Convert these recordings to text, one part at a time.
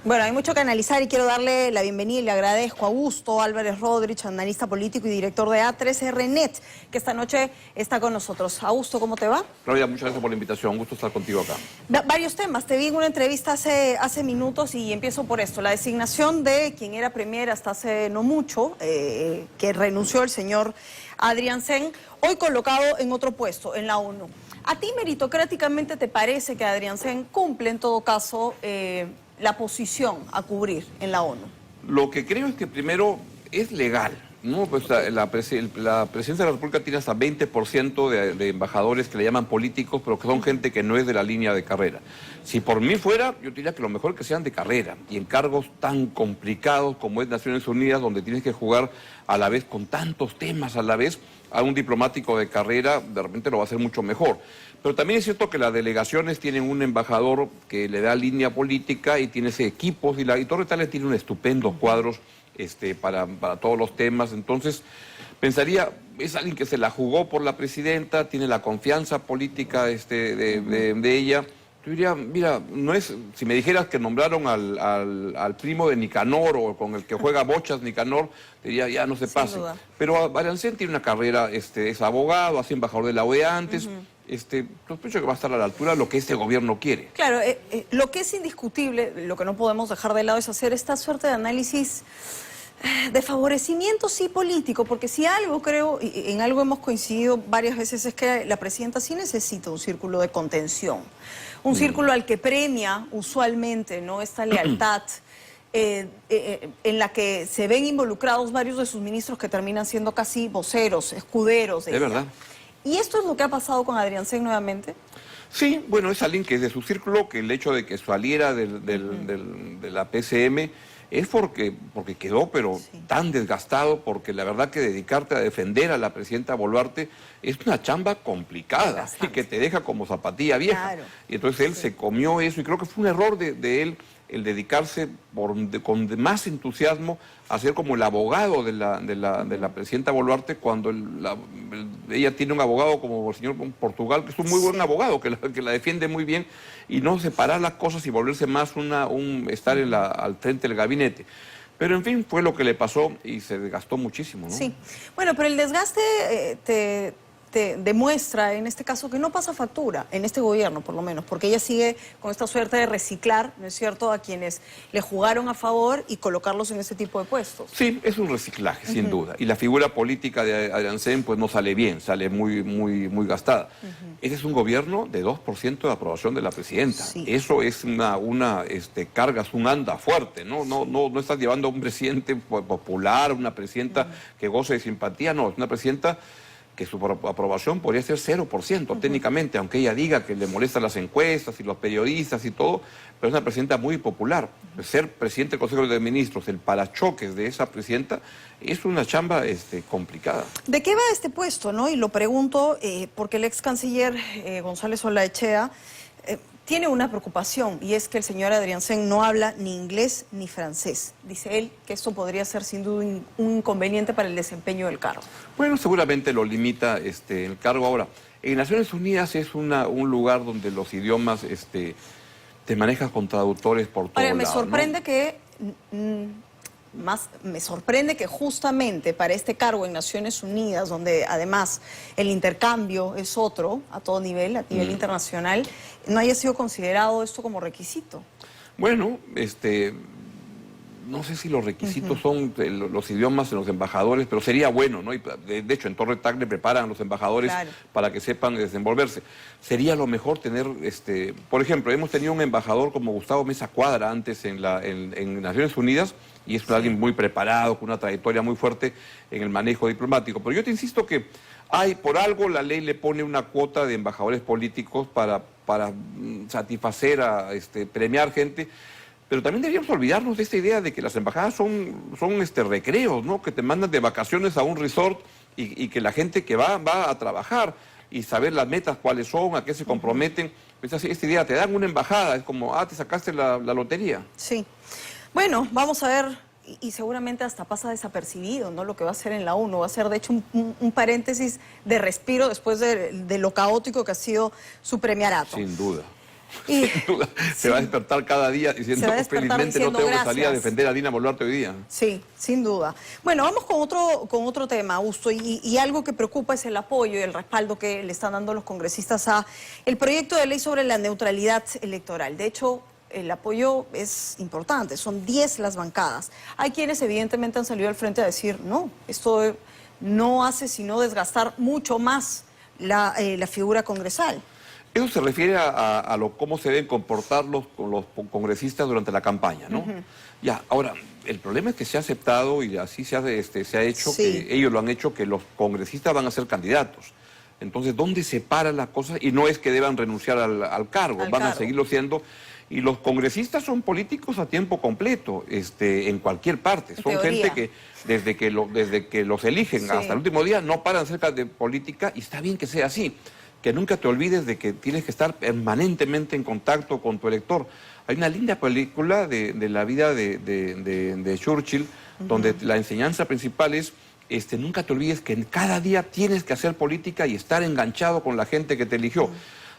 Bueno, hay mucho que analizar y quiero darle la bienvenida y le agradezco a Augusto Álvarez Rodríguez, analista político y director de A3RNet, que esta noche está con nosotros. Augusto, ¿cómo te va? Claudia, muchas gracias por la invitación. Un gusto estar contigo acá. Varios temas. Te vi en una entrevista hace minutos y empiezo por esto. La designación de quien era premier hasta hace no mucho, que renunció el señor Adrián Sen, hoy colocado en otro puesto, en la ONU. ¿A ti meritocráticamente te parece que Adrián Sen cumple en todo caso la posición a cubrir en la ONU? Lo que creo es que primero es legal, ¿no? Pues la presidencia de la República tiene hasta 20% de embajadores que le llaman políticos, pero que son gente que no es de la línea de carrera. Si por mí fuera, yo diría que lo mejor es que sean de carrera y en cargos tan complicados como es Naciones Unidas, donde tienes que jugar a la vez con tantos temas a la vez, a un diplomático de carrera de repente lo va a hacer mucho mejor. Pero también es cierto que las delegaciones tienen un embajador que le da línea política y tiene ese equipos, y Torre Tales tiene un estupendos cuadros para todos los temas. Entonces, pensaría, es alguien que se la jugó por la presidenta, tiene la confianza política de ella. Yo diría, mira, no es, si me dijeras que nombraron al primo de Nicanor o con el que juega bochas Nicanor, diría, ya no se pase. Pero Adrián Sen tiene una carrera, es abogado, ha sido embajador de la OEA antes. Sospecho que va a estar a la altura de lo que este gobierno quiere. Claro, lo que es indiscutible, lo que no podemos dejar de lado es hacer esta suerte de análisis de favorecimiento, sí, político, porque si algo creo, y en algo hemos coincidido varias veces, es que la presidenta sí necesita un círculo de contención, un círculo al que premia usualmente, ¿no?, esta lealtad en la que se ven involucrados varios de sus ministros que terminan siendo casi voceros, escuderos de ella. verdad. ¿Y esto es lo que ha pasado con Adrián Sen nuevamente? Sí, bueno, es alguien que es de su círculo, que el hecho de que saliera de la PCM es porque quedó, pero tan desgastado, porque la verdad que dedicarte a defender a la presidenta Boluarte es una chamba complicada y que te deja como zapatilla vieja. Claro. Y entonces él se comió eso y creo que fue un error de él el dedicarse con más entusiasmo a ser como el abogado de la presidenta Boluarte cuando ella tiene un abogado como el señor Portugal, que es un muy buen abogado, que la defiende muy bien, y no separar las cosas y volverse más estar al frente del gabinete. Pero en fin, fue lo que le pasó y se desgastó muchísimo, ¿no? Sí. Bueno, pero el desgaste te demuestra en este caso que no pasa factura, en este gobierno por lo menos, porque ella sigue con esta suerte de reciclar, ¿no es cierto?, a quienes le jugaron a favor y colocarlos en ese tipo de puestos. Sí, es un reciclaje, sin duda. Y la figura política de Adrián Sen pues no sale bien, sale muy gastada. Ese es un gobierno de 2% de aprobación de la presidenta. Sí. Eso es una carga, es un anda fuerte, ¿no? No estás llevando a un presidente popular, una presidenta que goce de simpatía, no, es una presidenta que su aprobación podría ser 0% técnicamente, aunque ella diga que le molestan las encuestas y los periodistas y todo, pero es una presidenta muy popular. Ser presidente del Consejo de Ministros, el parachoques de esa presidenta, es una chamba complicada. ¿De qué va este puesto, no? Y lo pregunto porque el ex canciller González Olaechea tiene una preocupación, y es que el señor Adrián Sen no habla ni inglés ni francés. Dice él que esto podría ser sin duda un inconveniente para el desempeño del cargo. Bueno, seguramente lo limita el cargo. Ahora, en Naciones Unidas es un lugar donde los idiomas te manejas con traductores por todo lado. Me sorprende, ¿no?, que... me sorprende que justamente para este cargo en Naciones Unidas, donde además el intercambio es otro a todo nivel, a nivel internacional, no haya sido considerado esto como requisito. Bueno, no sé si los requisitos son los idiomas en los embajadores, pero sería bueno, ¿no? Y de hecho, en Torre Tagle preparan a los embajadores para que sepan desenvolverse. Sería lo mejor tener, por ejemplo, hemos tenido un embajador como Gustavo Mesa Cuadra antes en Naciones Unidas, y es alguien muy preparado, con una trayectoria muy fuerte en el manejo diplomático. Pero yo te insisto que por algo la ley le pone una cuota de embajadores políticos para satisfacer, premiar gente. Pero también deberíamos olvidarnos de esta idea de que las embajadas son recreos, ¿no?, que te mandan de vacaciones a un resort y que la gente que va a trabajar y saber las metas cuáles son, a qué se comprometen. Esta idea, te dan una embajada, es como, te sacaste la lotería. Sí. Bueno, vamos a ver, y seguramente hasta pasa desapercibido, ¿no?, lo que va a hacer en la ONU. Va a ser, de hecho, un paréntesis de respiro después de lo caótico que ha sido su premierato. Sin duda. Y, Sin duda, se va a despertar cada día diciendo, Se va a despertar felizmente no diciendo, tengo que salir a gracias. defender a Dina Boluarte hoy día. Sí, sin duda. Bueno, vamos con otro tema, Augusto, y algo que preocupa es el apoyo y el respaldo que le están dando los congresistas a el proyecto de ley sobre la neutralidad electoral. De hecho, el apoyo es importante, son 10 las bancadas. Hay quienes evidentemente han salido al frente a decir, no, esto no hace sino desgastar mucho más la figura congresal. Eso se refiere a cómo se deben comportar los congresistas durante la campaña, ¿no? Ya, ahora, el problema es que se ha aceptado y así se ha hecho, Sí. que ellos lo han hecho, que los congresistas van a ser candidatos. Entonces, ¿dónde se paran las cosas? Y no es que deban renunciar al cargo, van a seguirlo siendo. Y los congresistas son políticos a tiempo completo, en cualquier parte. Son teoría. gente que desde que los eligen Sí. hasta el último día no paran cerca de política, y está bien que sea así. Que nunca te olvides de que tienes que estar permanentemente en contacto con tu elector. Hay una linda película de la vida de Churchill, donde la enseñanza principal es, nunca te olvides que cada día tienes que hacer política y estar enganchado con la gente que te eligió.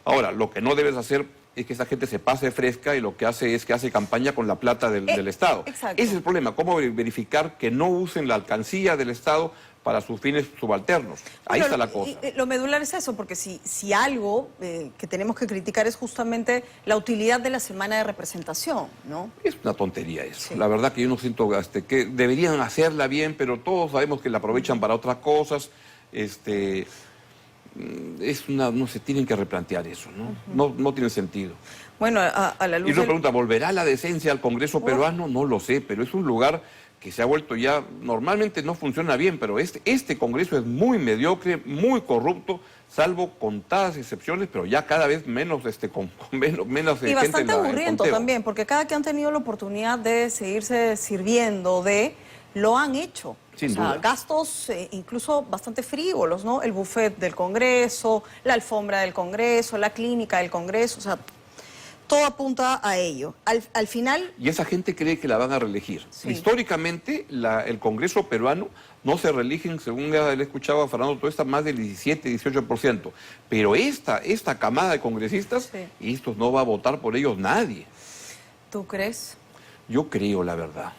Ahora, lo que no debes hacer es que esa gente se pase fresca y lo que hace es que hace campaña con la plata del Estado. Exacto. Ese es el problema, cómo verificar que no usen la alcancía del Estado para sus fines subalternos. Ahí Bueno, está la cosa. Lo medular es eso, porque si algo que tenemos que criticar es justamente la utilidad de la semana de representación, ¿no? Es una tontería eso. Sí. La verdad que yo no siento que deberían hacerla bien, pero todos sabemos que la aprovechan para otras cosas. No se tienen que replantear eso, ¿no? No tiene sentido. Bueno, a la luz Y uno pregunta, ¿volverá la decencia al Congreso peruano? No lo sé, pero es un lugar que se ha vuelto ya, normalmente no funciona bien, pero este Congreso es muy mediocre, muy corrupto, salvo contadas excepciones, pero ya cada vez menos, con menos Y gente bastante en el aburriento conteo. también, porque cada que han tenido la oportunidad de seguirse sirviendo lo han hecho. Sin o sea, duda. gastos incluso bastante frívolos, ¿no? El buffet del Congreso, la alfombra del Congreso, la clínica del Congreso, o sea, todo apunta a ello. Al final, Y esa gente cree que la van a reelegir. Sí. Históricamente, el Congreso peruano no se reeligen, según le he escuchado a Fernando Tuesta, más del 17, 18%. Pero esta camada de congresistas, Sí. estos no va a votar por ellos nadie. ¿tú crees? Yo creo, la verdad.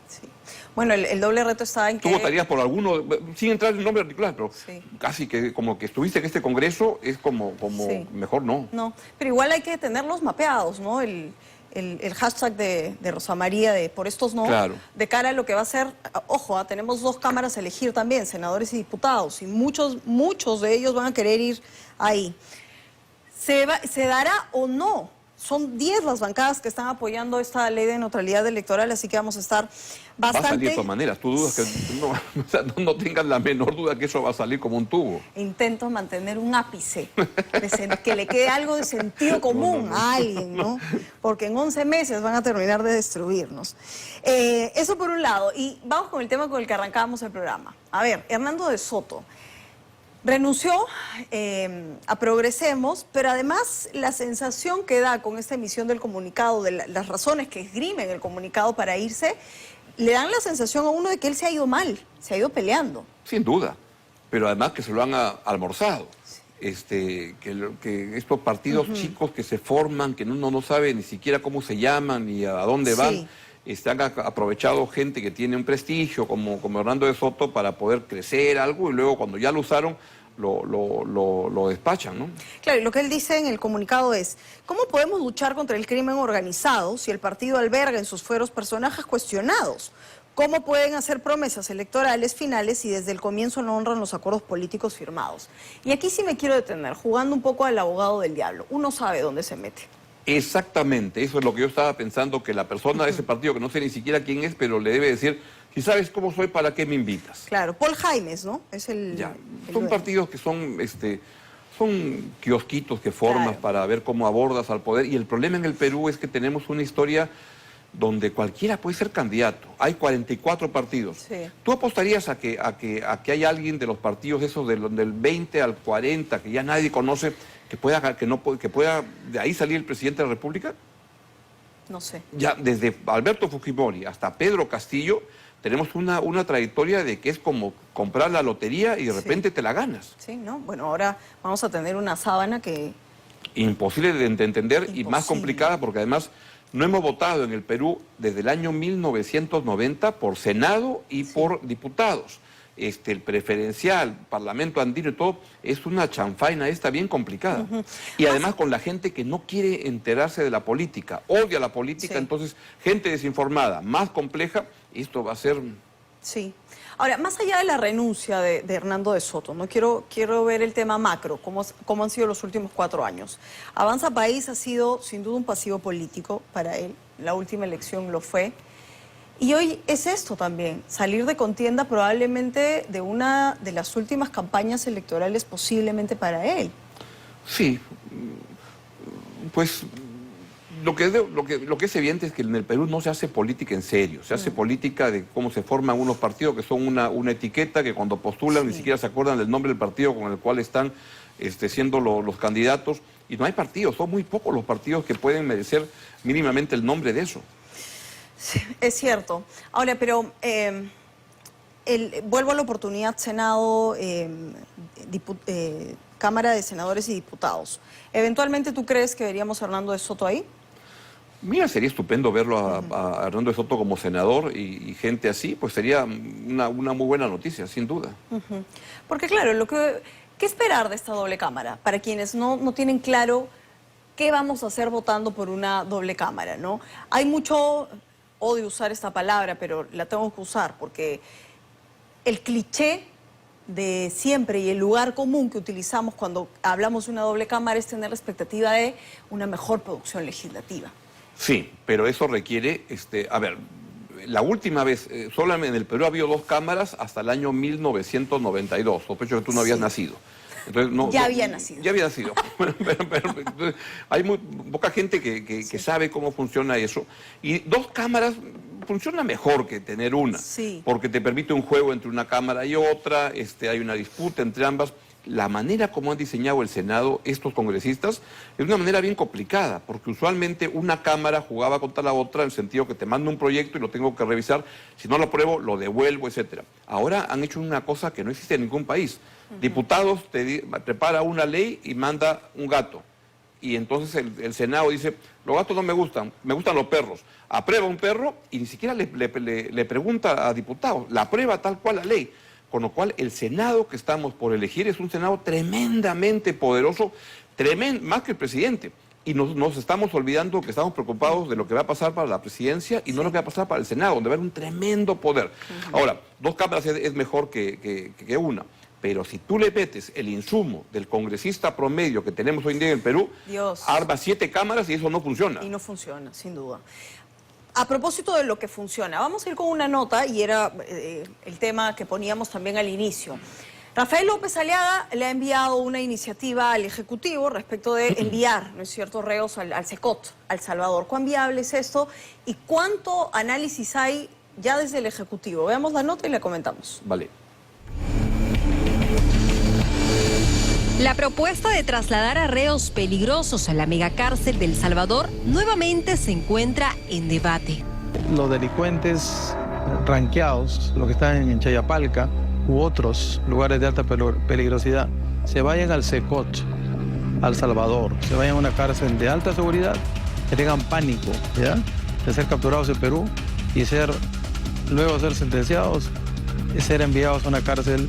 Sí. Bueno, el doble reto está en que... Tú votarías por alguno, sin entrar en nombre particular, pero Sí. casi que como que estuviste en este Congreso, es como Sí. mejor no. No, pero igual hay que tenerlos mapeados, ¿no? El hashtag de Rosa María de por estos no, Claro. de cara a lo que va a ser, ojo, tenemos 2 cámaras a elegir también, senadores y diputados, y muchos de ellos van a querer ir ahí. ¿Se dará o no? Son 10 las bancadas que están apoyando esta ley de neutralidad electoral, así que vamos a estar Va a salir bastante... de todas maneras. Tú dudas que o sea, no tengas la menor duda que eso va a salir como un tubo. Intento mantener un ápice, que le quede algo de sentido común a alguien, ¿no? Porque en 11 meses van a terminar de destruirnos. Eso por un lado. Y vamos con el tema con el que arrancábamos el programa. A ver, Hernando de Soto renunció a Progresemos, pero además la sensación que da con esta emisión del comunicado, de las razones que esgrimen el comunicado para irse, le dan la sensación a uno de que él se ha ido mal, se ha ido peleando. Sin duda, pero además que se lo han almorzado. Que estos partidos chicos que se forman, que uno no sabe ni siquiera cómo se llaman ni a dónde van, han aprovechado gente que tiene un prestigio como Hernando de Soto para poder crecer algo y luego cuando ya lo usaron lo despachan, ¿no? Claro, y lo que él dice en el comunicado es, ¿cómo podemos luchar contra el crimen organizado si el partido alberga en sus fueros personajes cuestionados? ¿Cómo pueden hacer promesas electorales finales si desde el comienzo no honran los acuerdos políticos firmados? Y aquí sí me quiero detener, jugando un poco al abogado del diablo. Uno sabe dónde se mete. Exactamente, eso es lo que yo estaba pensando, que la persona de ese partido, que no sé ni siquiera quién es, pero le debe decir, si sabes cómo soy, ¿para qué me invitas? Claro, Paul Jaimes, ¿no? Es el... Ya, el son dueño. partidos que son kiosquitos que formas Claro. para ver cómo abordas al poder, y el problema en el Perú es que tenemos una historia donde cualquiera puede ser candidato. Hay 44 partidos. Sí. ¿Tú apostarías a que hay alguien de los partidos esos del 20 al 40 que ya nadie conoce que pueda de ahí salir el presidente de la República? No sé. Ya desde Alberto Fujimori hasta Pedro Castillo tenemos una trayectoria de que es como comprar la lotería y de repente te la ganas. Sí, ¿no? Bueno, ahora vamos a tener una sábana que Imposible de entender y más Imposible. complicada porque además no hemos votado en el Perú desde el año 1990 por Senado y por diputados. El preferencial, Parlamento andino y todo, es una chanfaina esta bien complicada. Y además con la gente que no quiere enterarse de la política, odia la política, Sí. entonces gente desinformada, más compleja, esto va a ser... Sí. Ahora, más allá de la renuncia de Hernando de Soto, ¿no? Quiero ver el tema macro, cómo han sido los últimos 4 años. Avanza País ha sido sin duda un pasivo político para él, la última elección lo fue. Y hoy es esto también, salir de contienda probablemente de una de las últimas campañas electorales posiblemente para él. Sí, pues lo que es evidente es que en el Perú no se hace política en serio, se hace política de cómo se forman unos partidos que son una etiqueta que cuando postulan ni siquiera se acuerdan del nombre del partido con el cual están siendo los candidatos, y no hay partidos, son muy pocos los partidos que pueden merecer mínimamente el nombre de eso. Sí, es cierto. Ahora, pero vuelvo a la oportunidad Senado, Cámara de Senadores y Diputados. ¿Eventualmente tú crees que veríamos a Hernando de Soto ahí? Mira, sería estupendo verlo a Hernando de Soto como senador y gente así, pues sería una muy buena noticia, sin duda. Porque claro, ¿qué esperar de esta doble cámara? Para quienes no tienen claro qué vamos a hacer votando por una doble cámara, ¿no? Hay mucho, odio usar esta palabra, pero la tengo que usar porque el cliché de siempre y el lugar común que utilizamos cuando hablamos de una doble cámara es tener la expectativa de una mejor producción legislativa. Sí, pero eso requiere, a ver, la última vez, solamente en el Perú ha habido 2 cámaras hasta el año 1992, sospecho que tú no habías nacido. Entonces, Ya había nacido. Ya había nacido. Entonces, hay muy poca gente que sabe cómo funciona eso. Y 2 cámaras funciona mejor que tener una, porque te permite un juego entre una cámara y otra, hay una disputa entre ambas. La manera como han diseñado el Senado estos congresistas es una manera bien complicada, porque usualmente una cámara jugaba contra la otra en el sentido que te mando un proyecto y lo tengo que revisar, si no lo apruebo, lo devuelvo, etcétera. Ahora han hecho una cosa que no existe en ningún país. Diputados prepara una ley y manda un gato. Y entonces el Senado dice, los gatos no me gustan los perros. Aprueba un perro y ni siquiera le pregunta a diputados, la aprueba tal cual la ley. Con lo cual el Senado que estamos por elegir es un Senado tremendamente poderoso, más que el presidente. Y nos estamos olvidando que estamos preocupados de lo que va a pasar para la presidencia y no lo que va a pasar para el Senado, donde va a haber un tremendo poder. Ahora, 2 cámaras es mejor que una. Pero si tú le metes el insumo del congresista promedio que tenemos hoy en día en el Perú, arma 7 cámaras y eso no funciona. Y no funciona, sin duda. A propósito de lo que funciona, vamos a ir con una nota y era el tema que poníamos también al inicio. Rafael López Aliaga le ha enviado una iniciativa al Ejecutivo respecto de enviar, ¿no es cierto?, reos al SECOT, al Salvador. ¿Cuán viable es esto y cuánto análisis hay ya desde el Ejecutivo? Veamos la nota y la comentamos. Vale. La propuesta de trasladar a reos peligrosos a la megacárcel de El Salvador nuevamente se encuentra en debate. Los delincuentes ranqueados, los que están en Chayapalca u otros lugares de alta peligrosidad, se vayan al SECOT, al Salvador, se vayan a una cárcel de alta seguridad, que tengan pánico, ¿ya?, de ser capturados en Perú y luego ser sentenciados y ser enviados a una cárcel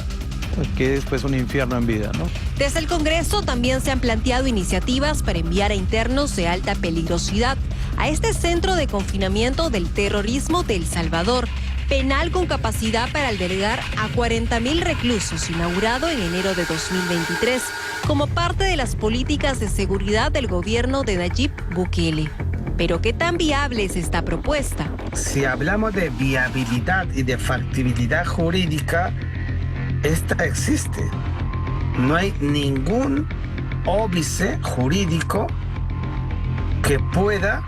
que es pues un infierno en vida, ¿no? Desde el Congreso también se han planteado iniciativas para enviar a internos de alta peligrosidad a este centro de confinamiento del terrorismo de El Salvador, penal con capacidad para albergar a 40.000 reclusos, inaugurado en enero de 2023, como parte de las políticas de seguridad del gobierno de Nayib Bukele. Pero ¿qué tan viable es esta propuesta? Si hablamos de viabilidad y de factibilidad jurídica, esta existe. No hay ningún óbice jurídico que pueda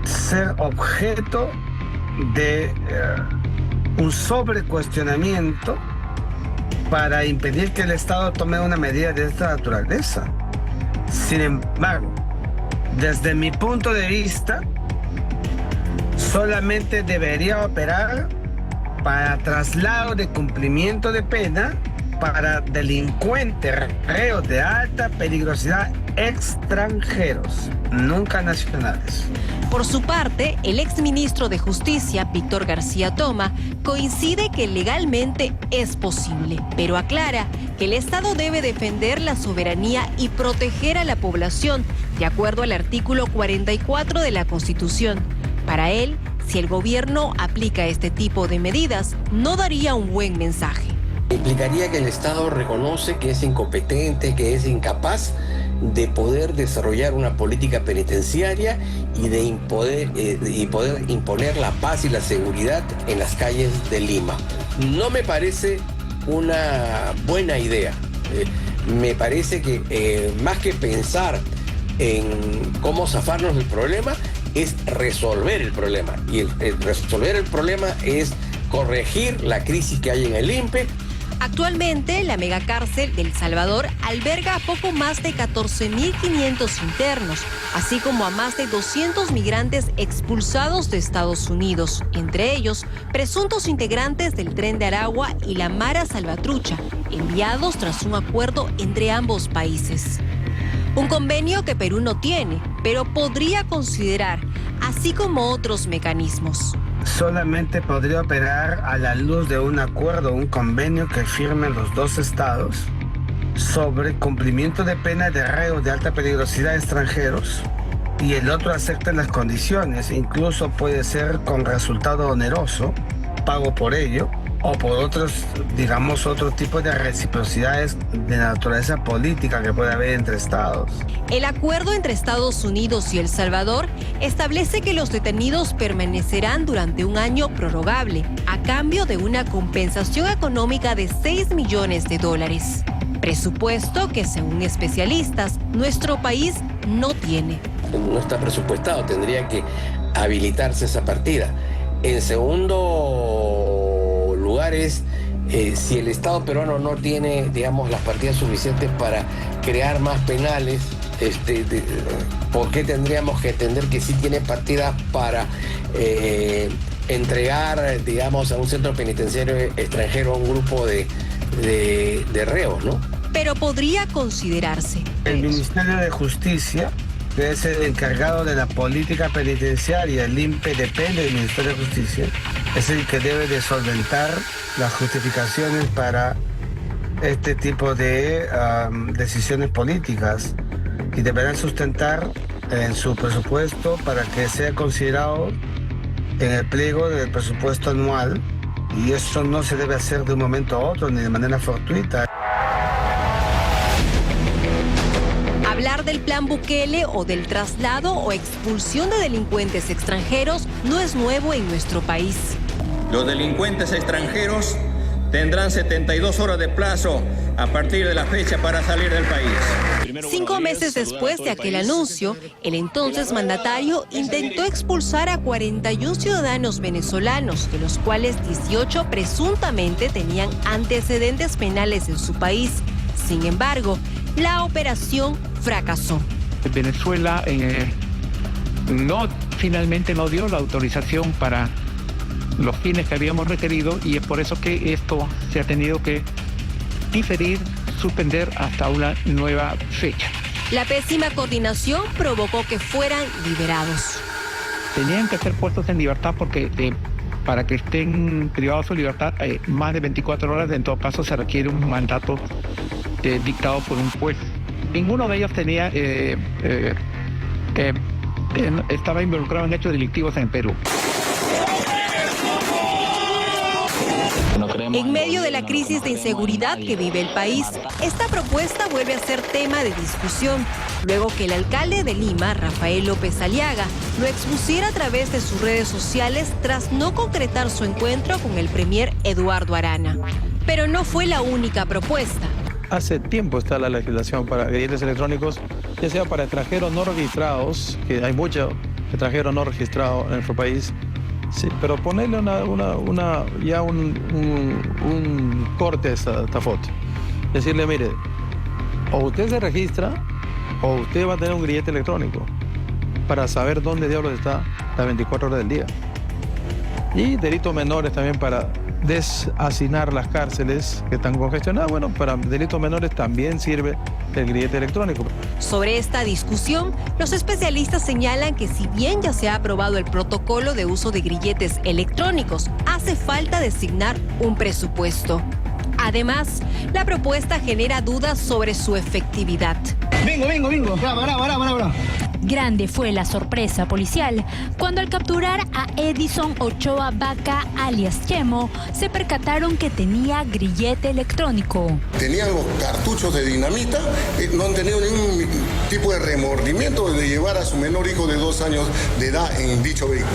ser objeto de un sobrecuestionamiento para impedir que el Estado tome una medida de esta naturaleza. Sin embargo, desde mi punto de vista, solamente debería operar para traslado de cumplimiento de pena para delincuentes, reos de alta peligrosidad extranjeros, nunca nacionales. Por su parte, el exministro de Justicia, Víctor García Toma, coincide que legalmente es posible, pero aclara que el Estado debe defender la soberanía y proteger a la población, de acuerdo al artículo 44 de la Constitución. Para él, si el gobierno aplica este tipo de medidas, no daría un buen mensaje. Implicaría que el Estado reconoce que es incompetente, que es incapaz de poder desarrollar una política penitenciaria y de poder imponer la paz y la seguridad en las calles de Lima. No me parece una buena idea. Me parece que más que pensar en cómo zafarnos del problema, es resolver el problema. Y el resolver el problema es corregir la crisis que hay en el INPE. Actualmente, la megacárcel de El Salvador alberga a poco más de 14.500 internos, así como a más de 200 migrantes expulsados de Estados Unidos, entre ellos presuntos integrantes del Tren de Aragua y la Mara Salvatrucha, enviados tras un acuerdo entre ambos países. Un convenio que Perú no tiene, pero podría considerar, así como otros mecanismos. Solamente podría operar a la luz de un acuerdo, un convenio que firmen los dos estados sobre cumplimiento de pena de reos de alta peligrosidad extranjeros y el otro acepte las condiciones, incluso puede ser con resultado oneroso, pago por ello, o por otros, digamos, otros tipos de reciprocidades de naturaleza política que puede haber entre estados. El acuerdo entre Estados Unidos y El Salvador establece que los detenidos permanecerán durante un año prorrogable, a cambio de una compensación económica de $6 millones. Presupuesto que, según especialistas, nuestro país no tiene. No está presupuestado, tendría que habilitarse esa partida. En segundo lugar es, si el Estado peruano no tiene, digamos, las partidas suficientes para crear más penales, ¿por qué tendríamos que entender que sí tiene partidas para entregar, digamos, a un centro penitenciario extranjero a un grupo de reos, ¿no? Pero podría considerarse. El Ministerio de Justicia, que es el encargado de la política penitenciaria, el INPE depende del Ministerio de Justicia, es el que debe de solventar las justificaciones para este tipo de decisiones políticas y deberán sustentar en su presupuesto para que sea considerado en el pliego del presupuesto anual, y eso no se debe hacer de un momento a otro ni de manera fortuita. Hablar del plan Bukele o del traslado o expulsión de delincuentes extranjeros no es nuevo en nuestro país. Los delincuentes extranjeros tendrán 72 horas de plazo a partir de la fecha para salir del país. 5 meses después de aquel anuncio, el entonces mandatario intentó expulsar a 41 ciudadanos venezolanos, de los cuales 18 presuntamente tenían antecedentes penales en su país. Sin embargo, la operación fracasó. Venezuela finalmente no dio la autorización para los fines que habíamos requerido, y es por eso que esto se ha tenido que diferir, suspender hasta una nueva fecha. La pésima coordinación provocó que fueran liberados. Tenían que ser puestos en libertad porque para que estén privados de su libertad más de 24 horas, en todo caso se requiere un mandato dictado por un juez. Ninguno de ellos tenía estaba involucrado en hechos delictivos en Perú. En medio de la crisis de inseguridad que vive el país, esta propuesta vuelve a ser tema de discusión, luego que el alcalde de Lima, Rafael López Aliaga, lo expusiera a través de sus redes sociales tras no concretar su encuentro con el premier Eduardo Arana. Pero no fue la única propuesta. Hace tiempo está la legislación para grilletes electrónicos, ya sea para extranjeros no registrados, que hay muchos extranjeros no registrados en nuestro país. Sí, pero ponerle un corte a esta foto. Decirle, mire, o usted se registra o usted va a tener un grillete electrónico para saber dónde diablos está las 24 horas del día. Y delitos menores también para deshacinar las cárceles que están congestionadas. Bueno, para delitos menores también sirve el grillete electrónico. Sobre esta discusión, los especialistas señalan que si bien ya se ha aprobado el protocolo de uso de grilletes electrónicos, hace falta designar un presupuesto. Además, la propuesta genera dudas sobre su efectividad. Bingo. Brava. Grande fue la sorpresa policial cuando al capturar a Edison Ochoa Vaca, alias Chemo, se percataron que tenía grillete electrónico. Tenían los cartuchos de dinamita, no han tenido ningún tipo de remordimiento de llevar a su menor hijo de 2 años de edad en dicho vehículo.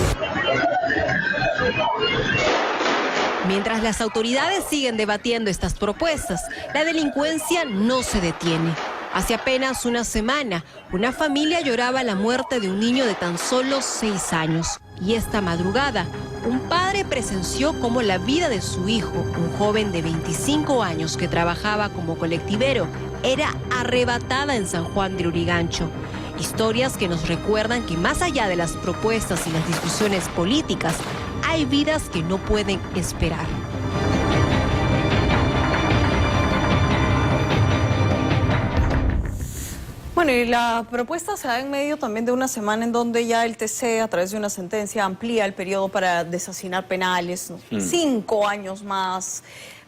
Mientras las autoridades siguen debatiendo estas propuestas, la delincuencia no se detiene. Hace apenas una semana, una familia lloraba la muerte de un niño de tan solo 6 años. Y esta madrugada, un padre presenció cómo la vida de su hijo, un joven de 25 años que trabajaba como colectivero, era arrebatada en San Juan de Lurigancho. Historias que nos recuerdan que más allá de las propuestas y las discusiones políticas, hay vidas que no pueden esperar. Bueno, y la propuesta se da en medio también de una semana en donde ya el TC, a través de una sentencia, amplía el periodo para desasinar penales, ¿no? 5 años más.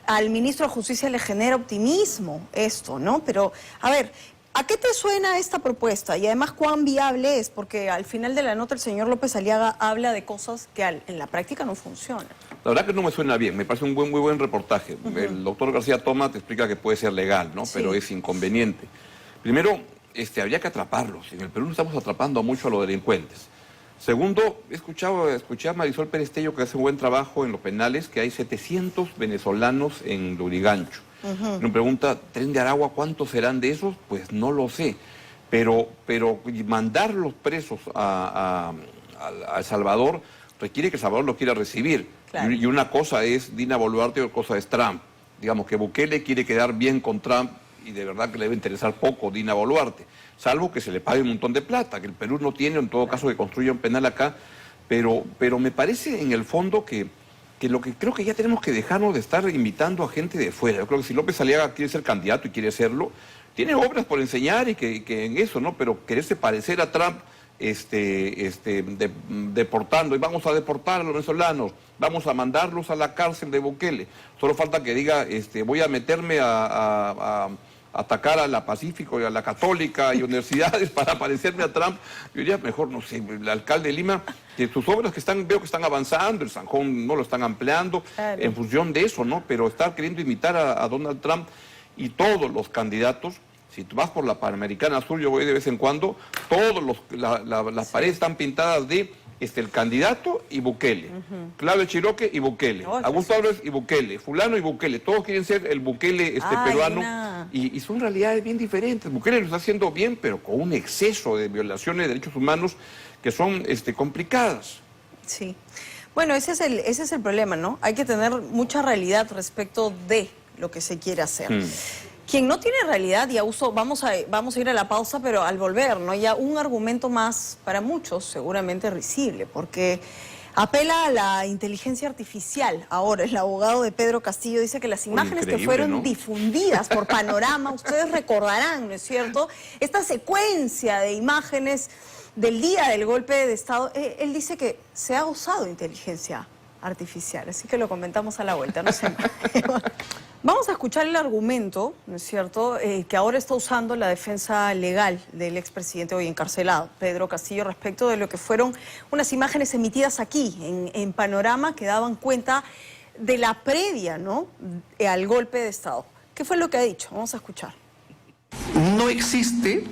Al ministro de Justicia le genera optimismo esto, ¿no? Pero, a ver, ¿a qué te suena esta propuesta? Y además, ¿cuán viable es? Porque al final de la nota el señor López Aliaga habla de cosas que en la práctica no funcionan. La verdad que no me suena bien, me parece un muy buen reportaje. El doctor García Toma te explica que puede ser legal, ¿no? Sí. Pero es inconveniente. Primero, habría que atraparlos. En el Perú no estamos atrapando mucho a los delincuentes. Segundo, escuché a Marisol Perestello, que hace un buen trabajo en los penales, que hay 700 venezolanos en Lurigancho. Me pregunta, ¿Tren de Aragua cuántos serán de esos? Pues no lo sé. Pero mandar los presos a El Salvador requiere que El Salvador los quiera recibir. Claro. Y una cosa es Dina Boluarte y otra cosa es Trump. Digamos que Bukele quiere quedar bien con Trump y de verdad que le debe interesar poco Dina Boluarte, salvo que se le pague un montón de plata, que el Perú no tiene, en todo caso que construya un penal acá, pero me parece en el fondo que lo que creo que ya tenemos que dejarnos de estar invitando a gente de fuera. Yo creo que si López Aliaga quiere ser candidato y quiere serlo, tiene obras por enseñar y que en eso, ¿no? Pero quererse parecer a Trump deportando, y vamos a deportar a los venezolanos, vamos a mandarlos a la cárcel de Bukele. Solo falta que diga, voy a meterme a atacar a la Pacífico y a la Católica y universidades para parecerme a Trump. Yo diría, mejor, no sé, el alcalde de Lima, que sus obras veo que están avanzando, el Sanjón no lo están ampliando, claro, en función de eso, ¿no? Pero estar queriendo imitar a Donald Trump y todos los candidatos. Si tú vas por la Panamericana Sur, yo voy de vez en cuando, las paredes están pintadas de el candidato y Bukele, Claudio Chiroque y Bukele, Augusto Álvarez y Bukele, fulano y Bukele, todos quieren ser el Bukele peruano, y son realidades bien diferentes. Bukele lo está haciendo bien, pero con un exceso de violaciones de derechos humanos que son complicadas. Sí. Bueno, ese es el problema, ¿no? Hay que tener mucha realidad respecto de lo que se quiere hacer. Quien no tiene realidad, y vamos a ir a la pausa, pero al volver, ¿no? Ya un argumento más para muchos, seguramente risible, porque apela a la inteligencia artificial. Ahora, el abogado de Pedro Castillo dice que las imágenes que fueron difundidas por Panorama, ustedes recordarán, ¿no es cierto? Esta secuencia de imágenes del día del golpe de Estado, él dice que se ha usado inteligencia artificial, así que lo comentamos a la vuelta, no sé. Vamos a escuchar el argumento, ¿no es cierto?, que ahora está usando la defensa legal del expresidente hoy encarcelado, Pedro Castillo, respecto de lo que fueron unas imágenes emitidas aquí, en Panorama, que daban cuenta de la previa, ¿no?, al golpe de Estado. ¿Qué fue lo que ha dicho? Vamos a escuchar. No existe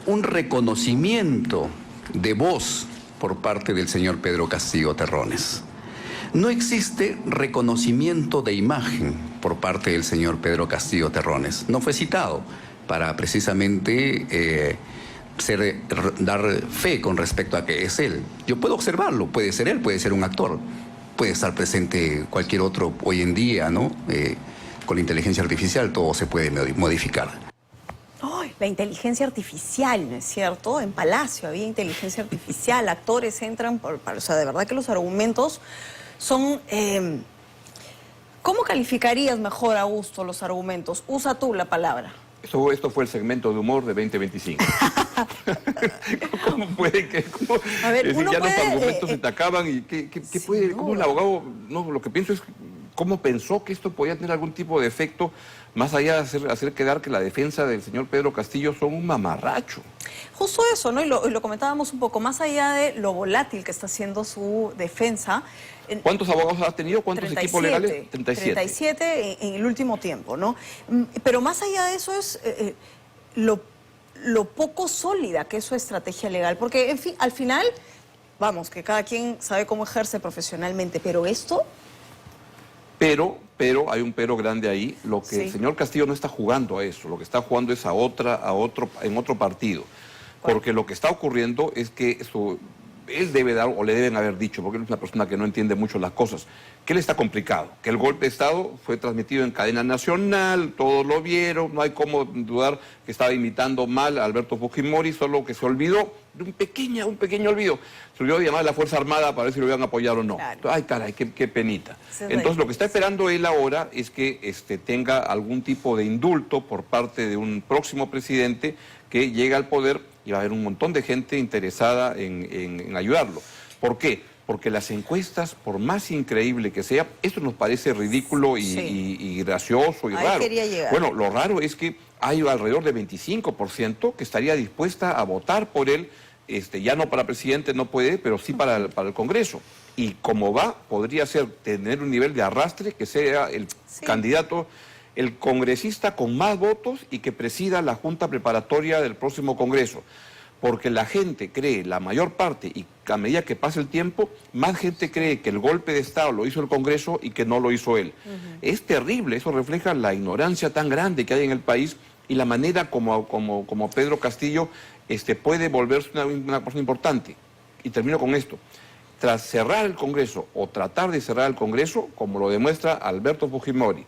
un reconocimiento de voz por parte del señor Pedro Castillo Terrones. No existe reconocimiento de imagen por parte del señor Pedro Castillo Terrones. No fue citado para precisamente dar fe con respecto a que es él. Yo puedo observarlo, puede ser él, puede ser un actor, puede estar presente cualquier otro hoy en día, ¿no? Con la inteligencia artificial todo se puede modificar. La inteligencia artificial, ¿no es cierto? En Palacio había inteligencia artificial, actores entran, o sea, de verdad que los argumentos son ¿Cómo calificarías mejor, Augusto, los argumentos? Usa tú la palabra. Esto fue el segmento de humor de 2025. ¿Cómo puede que...? A ver, es decir, ya puede, los argumentos se te acaban y ¿qué puede...? ¿Cómo el abogado...? No, lo que pienso es cómo pensó que esto podía tener algún tipo de efecto más allá de hacer quedar que la defensa del señor Pedro Castillo son un mamarracho. Justo eso, ¿no? Y lo comentábamos un poco, más allá de lo volátil que está haciendo su defensa. ¿Cuántos abogados ha tenido? ¿Cuántos 37, equipos legales? 37 en el último tiempo, ¿no? Pero más allá de eso es lo poco sólida que es su estrategia legal. Porque, en fin, al final, vamos, que cada quien sabe cómo ejerce profesionalmente, pero esto... Pero hay un pero grande ahí. Lo que el señor Castillo no está jugando a eso, lo que está jugando es en otro partido. Porque lo que está ocurriendo es que él debe dar, o le deben haber dicho, porque él es una persona que no entiende mucho las cosas, que él está complicado, que el golpe de Estado fue transmitido en cadena nacional, todos lo vieron, no hay cómo dudar que estaba imitando mal a Alberto Fujimori, solo que se olvidó de un pequeño olvido. Se olvidó de llamar a la Fuerza Armada para ver si lo iban a apoyar o no. Claro. Ay, caray, qué penita. Entonces, lo que está esperando él ahora es que tenga algún tipo de indulto por parte de un próximo presidente que llegue al poder y va a haber un montón de gente interesada en ayudarlo. ¿Por qué? Porque las encuestas, por más increíble que sea, esto nos parece ridículo y gracioso y raro. Bueno, lo raro es que hay alrededor de 25% que estaría dispuesta a votar por él, ya no para presidente, no puede, pero sí para el Congreso. Y como va, podría tener un nivel de arrastre que sea el candidato, el congresista con más votos y que presida la Junta Preparatoria del próximo Congreso. Porque la gente cree, la mayor parte, y a medida que pasa el tiempo, más gente cree que el golpe de Estado lo hizo el Congreso y que no lo hizo él. Es terrible, eso refleja la ignorancia tan grande que hay en el país y la manera como Pedro Castillo puede volverse una persona importante. Y termino con esto. Tras cerrar el Congreso, o tratar de cerrar el Congreso, como lo demuestra Alberto Fujimori,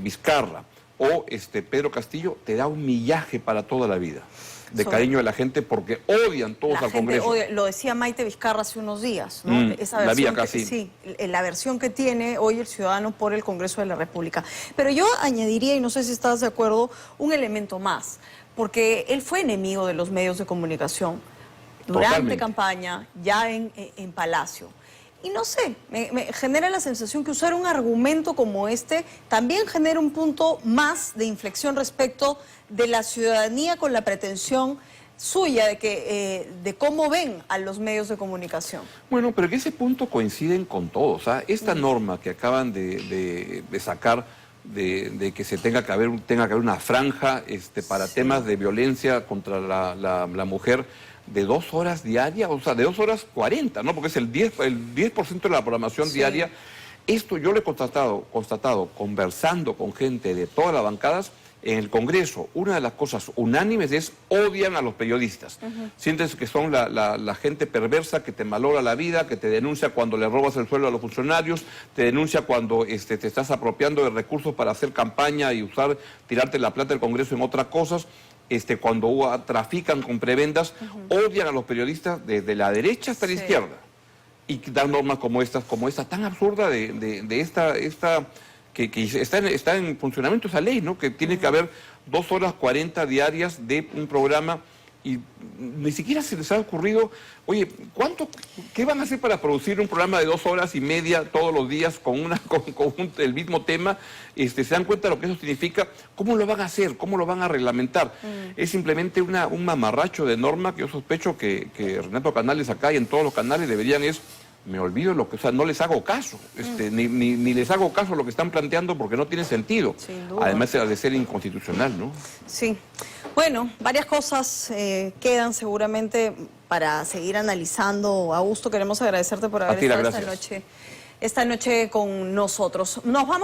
Vizcarra o Pedro Castillo, te da un millaje para toda la vida de cariño de la gente porque odian todos al Congreso. Lo decía Maite Vizcarra hace unos días, ¿no? Esa versión la vi acá, sí, la versión que tiene hoy el ciudadano por el Congreso de la República. Pero yo añadiría, y no sé si estás de acuerdo, un elemento más, porque él fue enemigo de los medios de comunicación durante campaña, ya en Palacio. Y no sé, me genera la sensación que usar un argumento como este también genera un punto más de inflexión respecto de la ciudadanía con la pretensión suya de cómo ven a los medios de comunicación. Bueno, pero que ese punto coinciden con todos. Esta norma que acaban de sacar de que se tenga que haber una franja para temas de violencia contra la mujer, de 2 horas diarias, o sea, de 2 horas 40, ¿no? Porque es el 10% de la programación diaria. Esto yo lo he constatado conversando con gente de todas las bancadas en el Congreso. Una de las cosas unánimes es odian a los periodistas. Sientes que son la gente perversa que te malora la vida, que te denuncia cuando le robas el sueldo a los funcionarios, te denuncia cuando te estás apropiando de recursos para hacer campaña y tirarte la plata del Congreso en otras cosas. Cuando trafican con prebendas, odian a los periodistas desde la derecha hasta la izquierda. Y dan normas como esta tan absurda que está en funcionamiento esa ley, ¿no? Que tiene que haber 2 horas 40 diarias de un programa y ni siquiera se les ha ocurrido, oye, ¿qué van a hacer para producir un programa de 2 horas y media todos los días con el mismo tema? ¿Se dan cuenta de lo que eso significa? ¿Cómo lo van a hacer? ¿Cómo lo van a reglamentar? Es simplemente un mamarracho de norma que yo sospecho que Renato Canales acá y en todos los canales deberían me olvido no les hago caso, ni les hago caso a lo que están planteando porque no tiene sentido. Además de ser inconstitucional, ¿no? Sí. Bueno, varias cosas quedan seguramente para seguir analizando. Augusto, queremos agradecerte por haber estado esta noche con nosotros. Nos vamos.